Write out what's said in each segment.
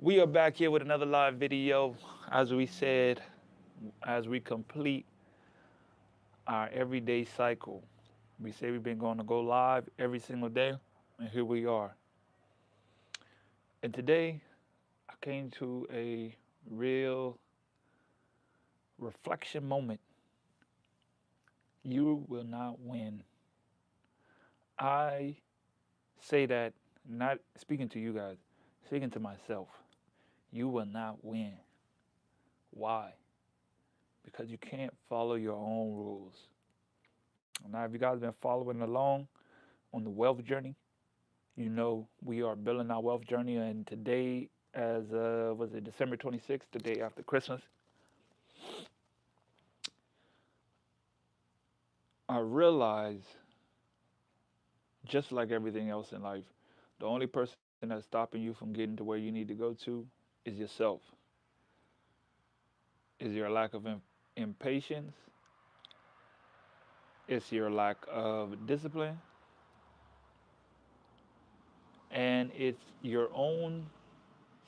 We are back here with another live video. As we said, as we complete our everyday cycle, we say we've been going to go live every single day, and here we are. And today, I came to a real reflection moment. You will not win. I say that not speaking to you guys, speaking to myself. You will not win. Why? Because you can't follow your own rules. Now, if you guys been following along on the wealth journey, you know we are building our wealth journey, and today, as was it December 26th, the day after Christmas, I realized, just like everything else in life, the only person that's stopping you from getting to where you need to go to is yourself. Is your lack of impatience? It's your lack of discipline, and it's your own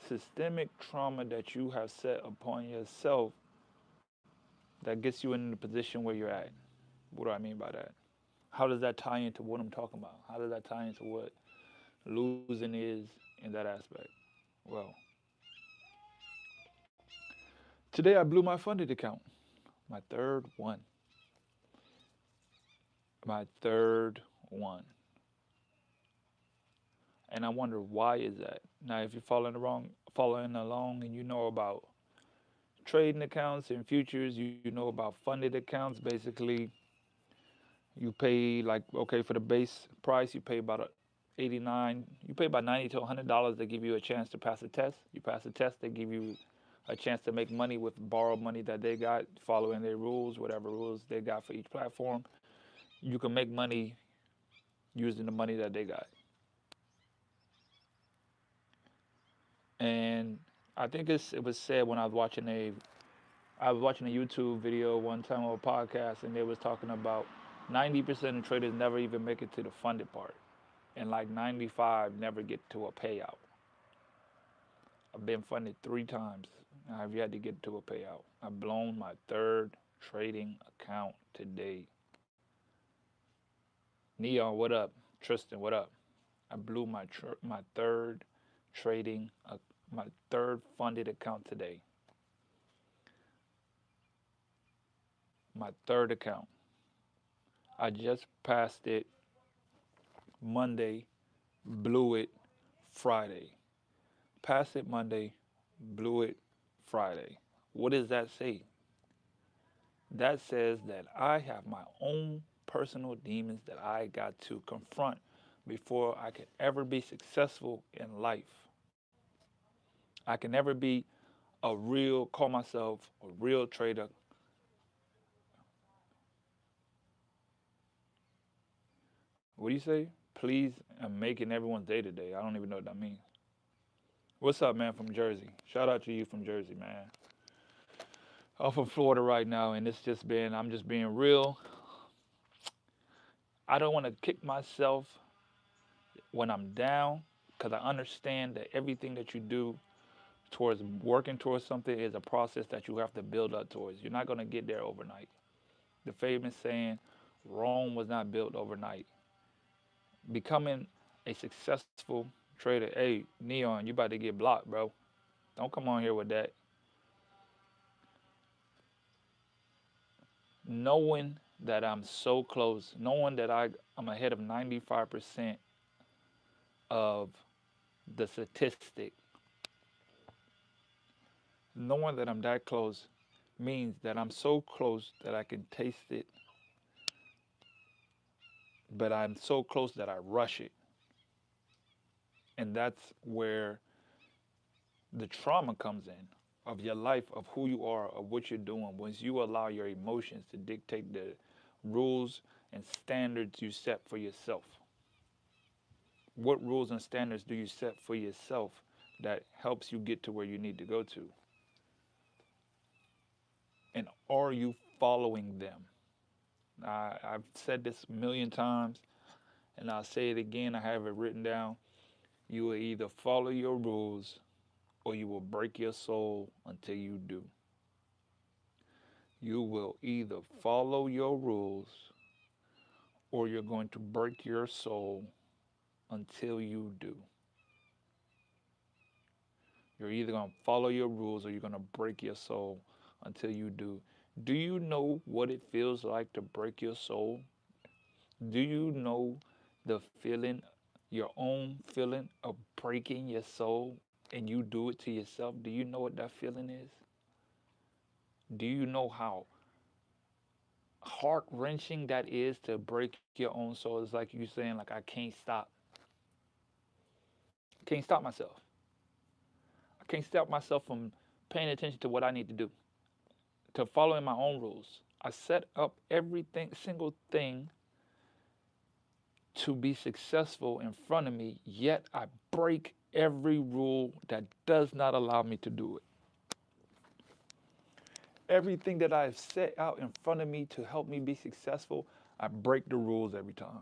systemic trauma that you have set upon yourself that gets you in the position where you're at. What do I mean by that? How does that tie into what I'm talking about? How does that tie into what losing is in that aspect? Well, today I blew my funded account, my third one, my third one. And I wonder why is that? Now, if you're following along, and you know about trading accounts and futures, you know about funded accounts. Basically, you pay like okay for the base price, you pay about 89. You pay about 90 to $100 to give you a chance to pass a test. You pass the test, they give you a chance to make money with borrowed money that they got, following their rules, whatever rules they got for each platform. You can make money using the money that they got. And I think it was said when I was watching a YouTube video one time or a podcast, and they was talking about 90% of traders never even make it to the funded part, and like 95 never get to a payout. I've been funded 3 times. I've yet to get to a payout. I've blown my third trading account today. Neon, what up? Tristan, what up? I blew my third trading, my third funded account today. My third account. I just passed it Monday, blew it Friday. Passed it Monday, blew it Friday. What does that say? That says that I have my own personal demons that I got to confront before I could ever be successful in life. I can never be call myself a real trader. What do you say? Please, I'm making everyone's day today. I don't even know what that means. What's up, man, from Jersey? Shout out to you from Jersey, man. I'm from Florida right now, and I'm just being real. I don't want to kick myself when I'm down because I understand that everything that you do towards working towards something is a process that you have to build up towards. You're not going to get there overnight. The famous saying, Rome was not built overnight. Becoming a successful trader, hey, Neon, you about to get blocked, bro. Don't come on here with that. Knowing that I'm so close, knowing that I'm ahead of 95% of the statistic, knowing that I'm that close means that I'm so close that I can taste it, but I'm so close that I rush it. And that's where the trauma comes in of your life, of who you are, of what you're doing. Once you allow your emotions to dictate the rules and standards you set for yourself. What rules and standards do you set for yourself that helps you get to where you need to go to? And are you following them? I've said this a million times, and I'll say it again. I have it written down. You will either follow your rules or you will break your soul until you do. You will either follow your rules or you're going to break your soul until you do. You're either going to follow your rules or you're going to break your soul until you do. Do you know what it feels like to break your soul? Do you know the feeling, your own feeling of breaking your soul and you do it to yourself? Do you know what that feeling is? Do you know how heart wrenching that is to break your own soul? It's like you saying, like, I can't stop. I can't stop myself. I can't stop myself from paying attention to what I need to do, to following my own rules. I set up everything, single thing to be successful in front of me, yet I break every rule that does not allow me to do it. Everything that I've set out in front of me to help me be successful, I break the rules every time.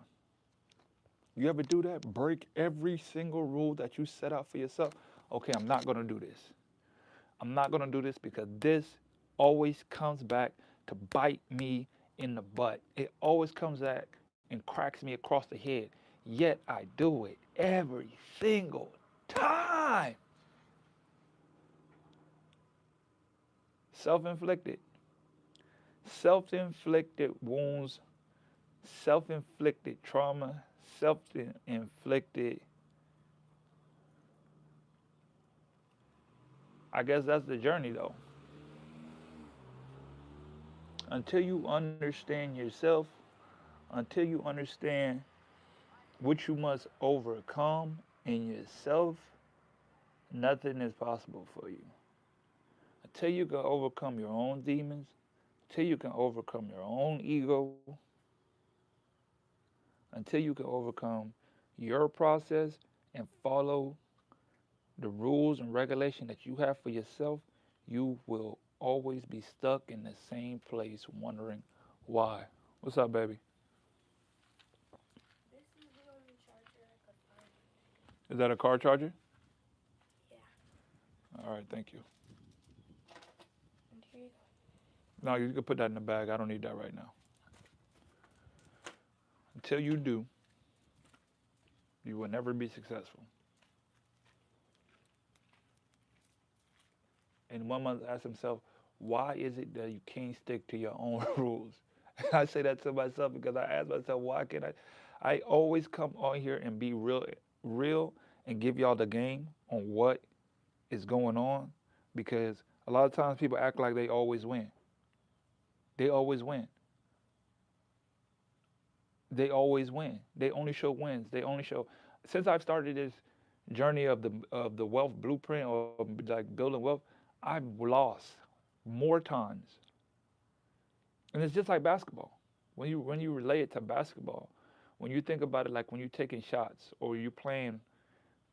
You ever do that? Break every single rule that you set out for yourself. Okay, I'm not going to do this. I'm not going to do this because this always comes back to bite me in the butt. It always comes back and cracks me across the head. Yet I do it every single time. Self inflicted. Self inflicted wounds, self inflicted trauma, self inflicted. I guess that's the journey though. Until you understand yourself, until you understand what you must overcome in yourself, nothing is possible for you. Until you can overcome your own demons, until you can overcome your own ego, until you can overcome your process and follow the rules and regulation that you have for yourself, you will always be stuck in the same place wondering why. What's up, baby? This is the only charger I could find. Is that a car charger? Yeah, All right, thank you. and here you No, you can put that in the bag. I don't need that right now. Until you do, you will never be successful. And one must ask himself, why is it that you can't stick to your own rules? I say that to myself because I ask myself, why can't I? I always come on here and be real, and give y'all the game on what is going on because a lot of times people act like they always win. They always win. They always win. They only show wins. They only show. Since I've started this journey of the wealth blueprint or like building wealth, I've lost more times. And it's just like basketball. When you relate it to basketball, when you think about it, like when you're taking shots or you're playing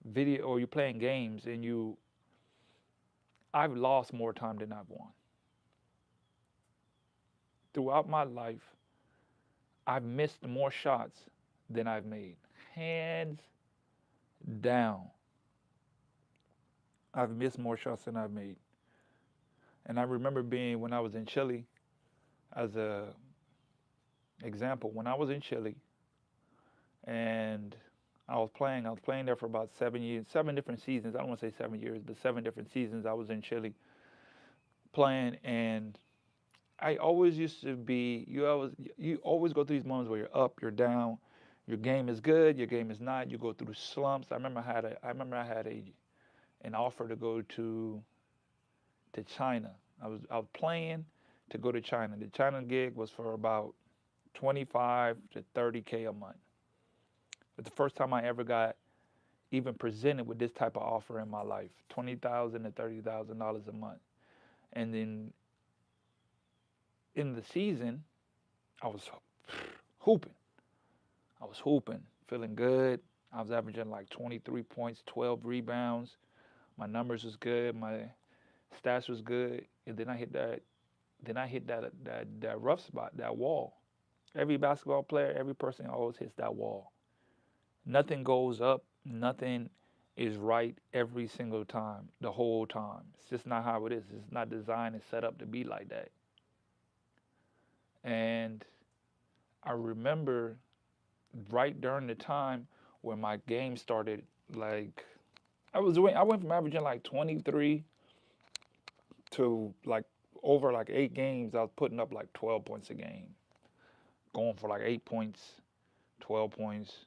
video or you're playing games, and I've lost more time than I've won. Throughout my life, I've missed more shots than I've made. Hands down. I've missed more shots than I've made. And I remember being when I was in Chile, as a example, when I was in Chile and I was playing there for about 7 years, 7 different seasons. I don't want to say 7 years, but 7 different seasons I was in Chile playing. And I always used to be, you always go through these moments where you're up, you're down, your game is good, your game is not. You go through slumps. I remember I had an offer to go to China. I was playing to go to China. The China gig was for about 25 to 30K a month. It's the first time I ever got even presented with this type of offer in my life, $20,000 to $30,000 a month. And then in the season, I was hooping. I was hooping, feeling good. I was averaging like 23 points, 12 rebounds. My numbers was good. My stats was good. And then I hit that. Then I hit that rough spot, that wall. Every basketball player, every person always hits that wall. Nothing goes up. Nothing is right every single time, the whole time. It's just not how it is. It's not designed and set up to be like that. And I remember right during the time when my game started, like I went from averaging like 23 to like over like 8 games. I was putting up like 12 points a game, going for like 8 points, 12 points,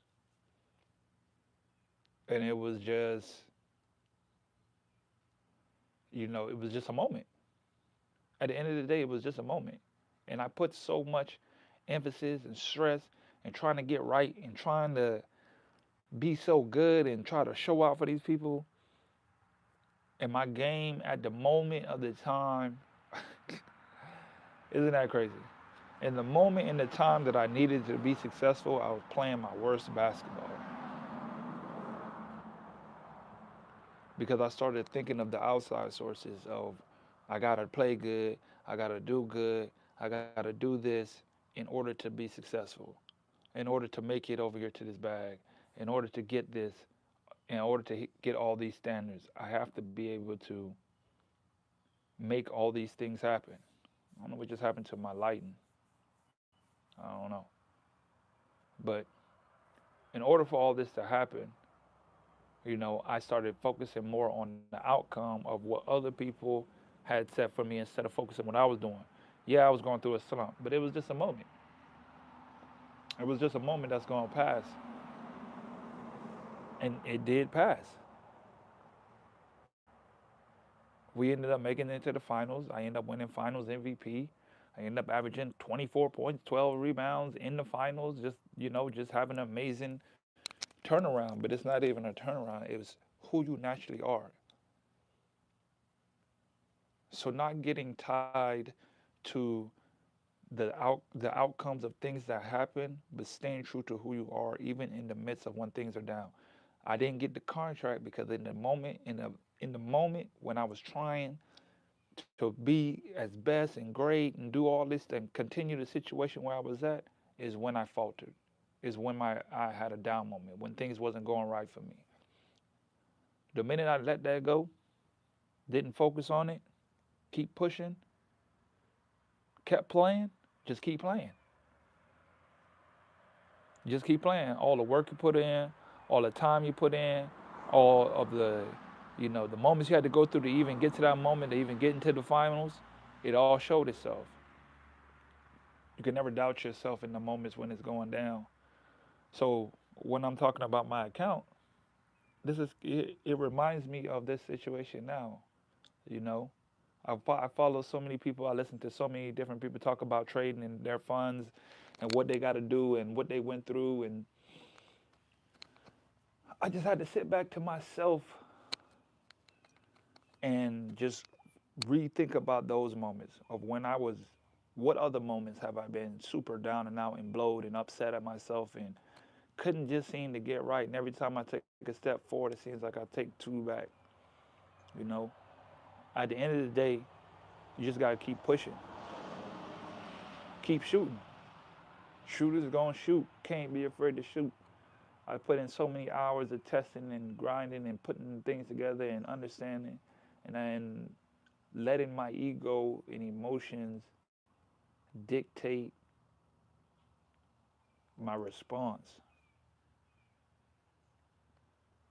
and it was just, it was just a moment. At the end of the day, it was just a moment, and I put so much emphasis and stress and trying to get right and trying to be so good and try to show out for these people. And my game at the moment of the time, isn't that crazy? In the moment in the time that I needed to be successful, I was playing my worst basketball because I started thinking of the outside sources of I gotta play good, I gotta do good, I gotta do this in order to be successful, in order to make it over here to this bag, in order to get this, in order to get all these standards. I have to be able to make all these things happen. I don't know what just happened to my lighting. I don't know. But in order for all this to happen, I started focusing more on the outcome of what other people had set for me instead of focusing what I was doing. Yeah, I was going through a slump, but it was just a moment. It was just a moment that's going to pass. And it did pass. We ended up making it to the finals. I ended up winning finals MVP. I ended up averaging 24 points, 12 rebounds in the finals. Just having an amazing turnaround. But it's not even a turnaround. It was who you naturally are. So not getting tied to the outcomes of things that happen, but staying true to who you are, even in the midst of when things are down. I didn't get the contract because in the moment when I was trying to be as best and great and do all this and continue the situation where I was at, is when I faltered. Is when I had a down moment, when things wasn't going right for me. The minute I let that go, didn't focus on it, keep pushing, kept playing, just keep playing. Just keep playing. All the work you put in, all the time you put in, all of the moments you had to go through to even get to that moment, to even get into the finals, it all showed itself. You can never doubt yourself in the moments when it's going down. So when I'm talking about my account, it reminds me of this situation now. You know, I follow so many people. I listen to so many different people talk about trading and their funds and what they got to do and what they went through. And I just had to sit back to myself and just rethink about those moments of when I was. What other moments have I been super down and out and blowed and upset at myself and couldn't just seem to get right? And every time I take a step forward, it seems like I take two back. You know, at the end of the day, you just gotta keep pushing, keep shooting. Shooters gonna shoot. Can't be afraid to shoot. I put in so many hours of testing and grinding and putting things together and understanding, and then letting my ego and emotions dictate my response.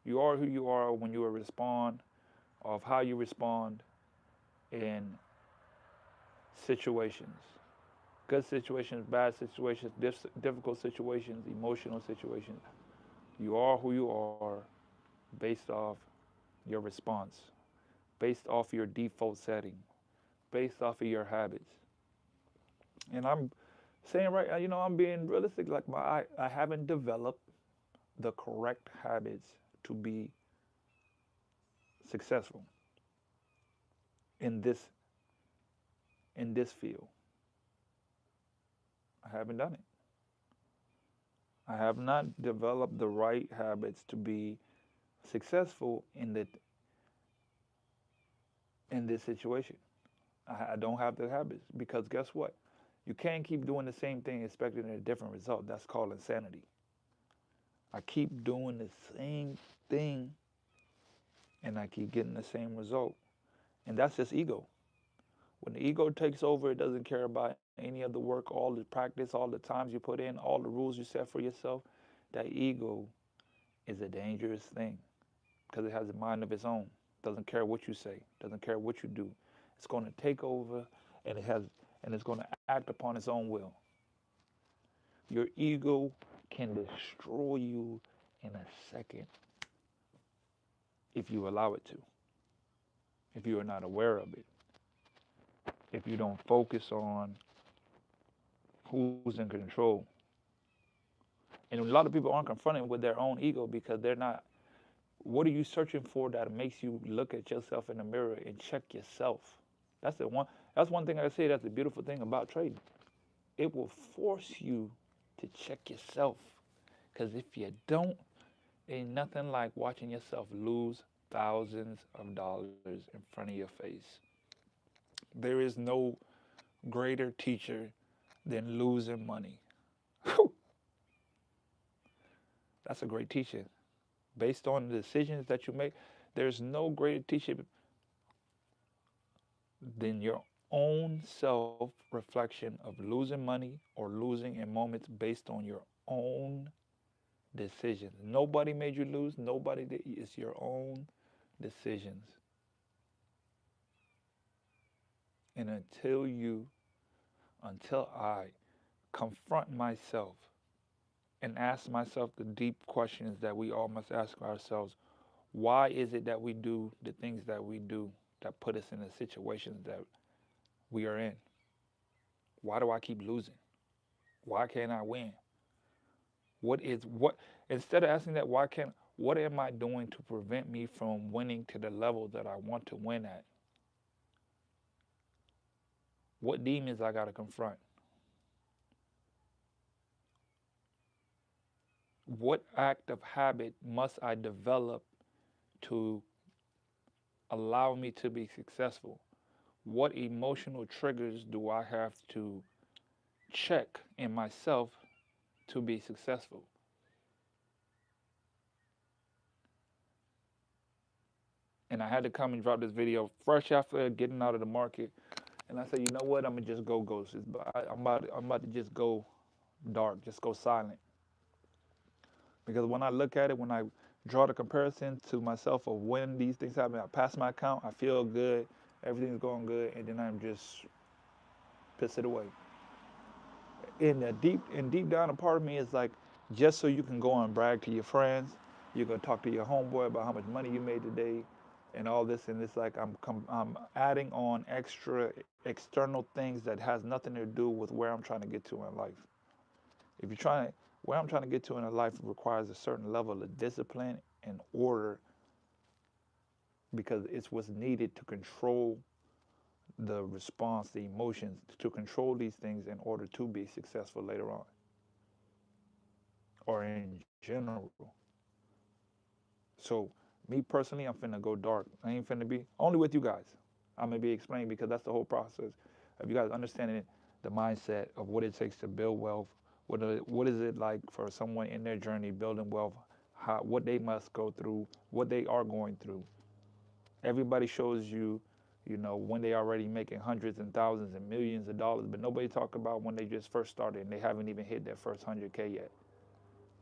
You are who you are when you respond, of how you respond in situations. Good situations, bad situations, difficult situations, emotional situations. You are who you are based off your response, based off your default setting, based off of your habits. And I'm saying right, I'm being realistic. Like I haven't developed the correct habits to be successful in this field. I haven't done it. I have not developed the right habits to be successful in this situation. I don't have the habits because guess what? You can't keep doing the same thing expecting a different result. That's called insanity. I keep doing the same thing and I keep getting the same result. And that's just ego. When the ego takes over, it doesn't care about any of the work, all the practice, all the times you put in, all the rules you set for yourself. That ego is a dangerous thing because it has a mind of its own. Doesn't care what you say, doesn't care what you do. It's going to take over, and it's going to act upon its own will. Your ego can destroy you in a second if you allow it to. If you are not aware of it, if you don't focus on who's in control. And a lot of people aren't confronted with their own ego because they're not. What are you searching for that makes you look at yourself in the mirror and check yourself? That's the one. That's one thing I say. That's the beautiful thing about trading. It will force you to check yourself. Because if you don't, ain't nothing like watching yourself lose thousands of dollars in front of your face. There is no greater teacher than losing money. That's a great teacher. Based on the decisions that you make, there's no greater teacher than your own self reflection of losing money or losing in moments based on your own decisions. Nobody made you lose, nobody did. It's your own decisions. And until I confront myself and ask myself the deep questions that we all must ask ourselves, why is it that we do the things that we do that put us in the situations that we are in? Why do I keep losing? Why can't I win? What instead of asking that why can't what am I doing to prevent me from winning to the level that I want to win at? What demons I got to confront? What act of habit must I develop to allow me to be successful? What emotional triggers do I have to check in myself to be successful? And I had to come and drop this video fresh after getting out of the market. And I said, you know what? I'm gonna just go ghost. I'm about to just go dark, just go silent. Because when I look at it, when I draw the comparison to myself of when these things happen, I pass my account, I feel good, everything's going good, and then I'm just piss it away. And deep down, a part of me is like, just so you can go and brag to your friends, you're gonna talk to your homeboy about how much money you made today, and all this, and it's like I'm adding on extra external things that has nothing to do with where I'm trying to get to in life. If you're trying, where I'm trying to get to in life requires a certain level of discipline and order because it's what's needed to control the response, the emotions, to control these things in order to be successful later on or in general. So, me personally, I'm finna go dark. I ain't finna be only with you guys. I'm gonna be explaining because that's the whole process of you guys understanding the mindset of what it takes to build wealth. What is it like for someone in their journey building wealth? What they must go through, what they are going through. Everybody shows you, when they already making hundreds and thousands and millions of dollars, but nobody talk about when they just first started and they haven't even hit their first 100K yet.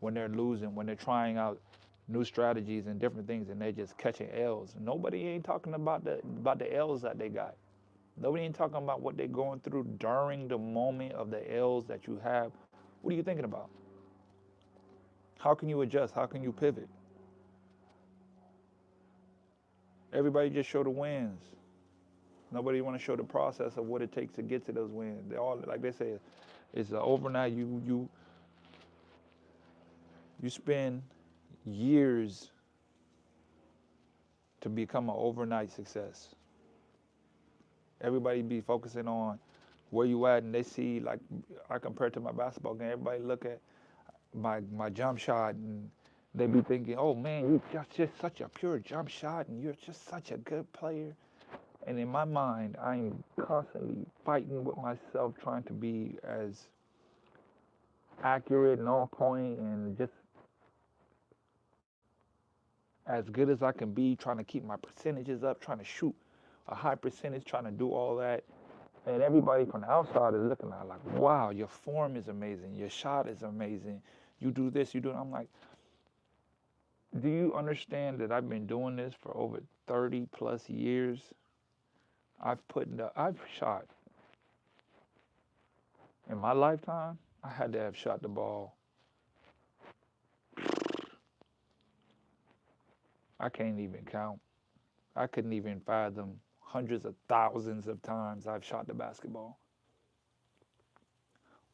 When they're losing, when they're trying out new strategies and different things and they're just catching L's. Nobody ain't talking about the L's that they got. Nobody ain't talking about what they're going through during the moment of the L's that you have. What are you thinking about? How can you adjust? How can you pivot? Everybody just show the wins. Nobody want to show the process of what it takes to get to those wins. They all, like they say, it's overnight. You spend years to become an overnight success. Everybody be focusing on where you at, and they see, like I compare it to my basketball game. Everybody look at my jump shot, and they be thinking, oh man, you just such a pure jump shot, and you're just such a good player. And in my mind, I'm constantly fighting with myself, trying to be as accurate and on point, and just as good as I can be, trying to keep my percentages up, trying to shoot a high percentage, trying to do all that. And everybody from the outside is looking at it like, wow, your form is amazing, your shot is amazing. You do this, you do it. I'm like, do you understand that I've been doing this for over 30 plus years? I've shot in my lifetime. I had to have shot the ball. I can't even count. I couldn't even fathom hundreds of thousands of times I've shot the basketball.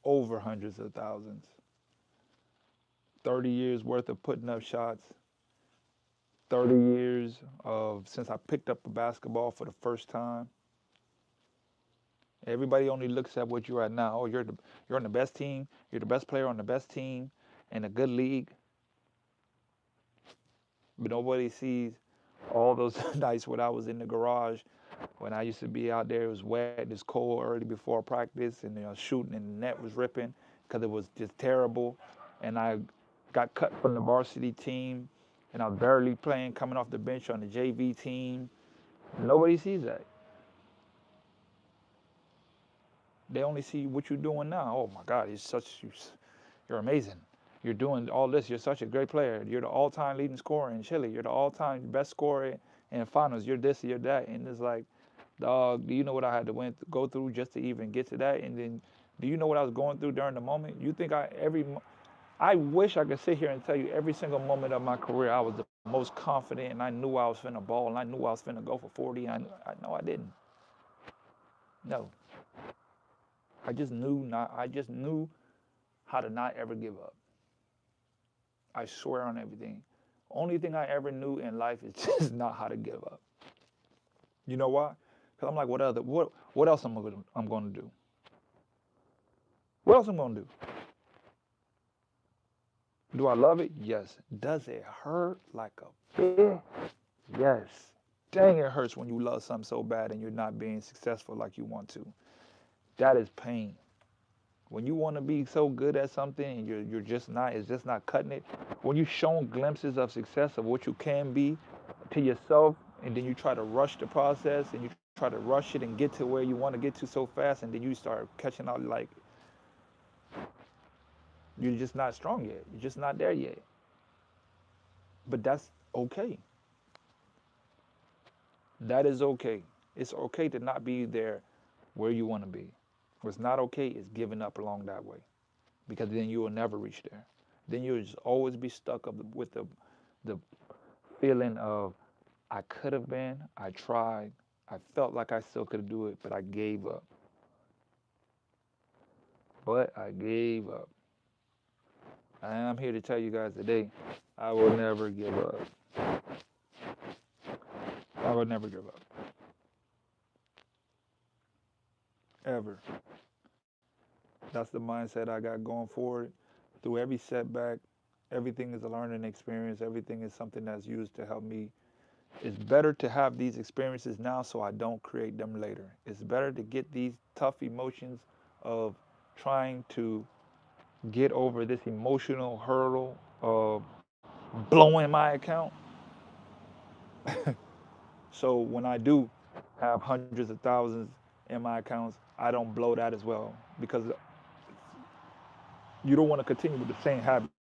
Over hundreds of thousands. 30 years worth of putting up shots. 30 years of since I picked up a basketball for the first time. Everybody only looks at what you're at now. Oh, you're on the best team. You're the best player on the best team in a good league. But nobody sees all those nights when I was in the garage, when I used to be out there. It was wet, it's cold early before practice, and shooting, and the net was ripping because it was just terrible. And I got cut from the varsity team, and I was barely playing, coming off the bench on the JV team. Nobody sees that. They only see what you're doing now. Oh my God, you're amazing. You're doing all this. You're such a great player. You're the all-time leading scorer in Chile. You're the all-time best scorer in finals. You're this, you're that. And it's like, dog, do you know what I had to go through just to even get to that? And then, do you know what I was going through during the moment? You think I wish I could sit here and tell you every single moment of my career I was the most confident, and I knew I was finna ball, and I knew I was finna go for 40. I know I didn't. No, I just knew how to not ever give up. I swear on everything. Only thing I ever knew in life is just not how to give up. You know why? Because I'm like, what else I'm gonna do? What else I'm gonna do? Do I love it? Yes. Does it hurt like a bitch? Yes. Dang, it hurts when you love something so bad and you're not being successful like you want to. That is pain. When you want to be so good at something and you're just not, it's just not cutting it. When you're shown glimpses of success of what you can be to yourself, and then you try to rush the process and you try to rush it and get to where you want to get to so fast, and then you start catching out like you're just not strong yet. You're just not there yet. But that's okay. That is okay. It's okay to not be there where you want to be. What's not okay is giving up along that way, because then you will never reach there. Then you'll just always be stuck up with the feeling of, I could have been, I tried, I felt like I still could do it, but I gave up. But I gave up. And I'm here to tell you guys today, I will never give up. I will never give up. Ever. That's the mindset I got going forward. Through every setback, everything is a learning experience. Everything is something that's used to help me. It's better to have these experiences now so I don't create them later. It's better to get these tough emotions of trying to get over this emotional hurdle of blowing my account. So when I do have hundreds of thousands in my accounts, I don't blow that as well, because you don't want to continue with the same habits.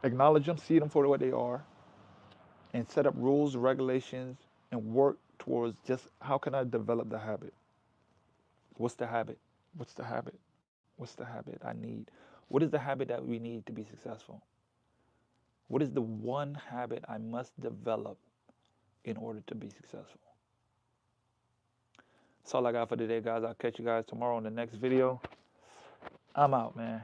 Acknowledge them, see them for what they are, and set up rules, regulations, and work towards just how can I develop the habit? What's the habit? What's the habit? What's the habit I need? What is the habit that we need to be successful? What is the one habit I must develop in order to be successful? That's all I got for today, guys. I'll catch you guys tomorrow in the next video. I'm out, man.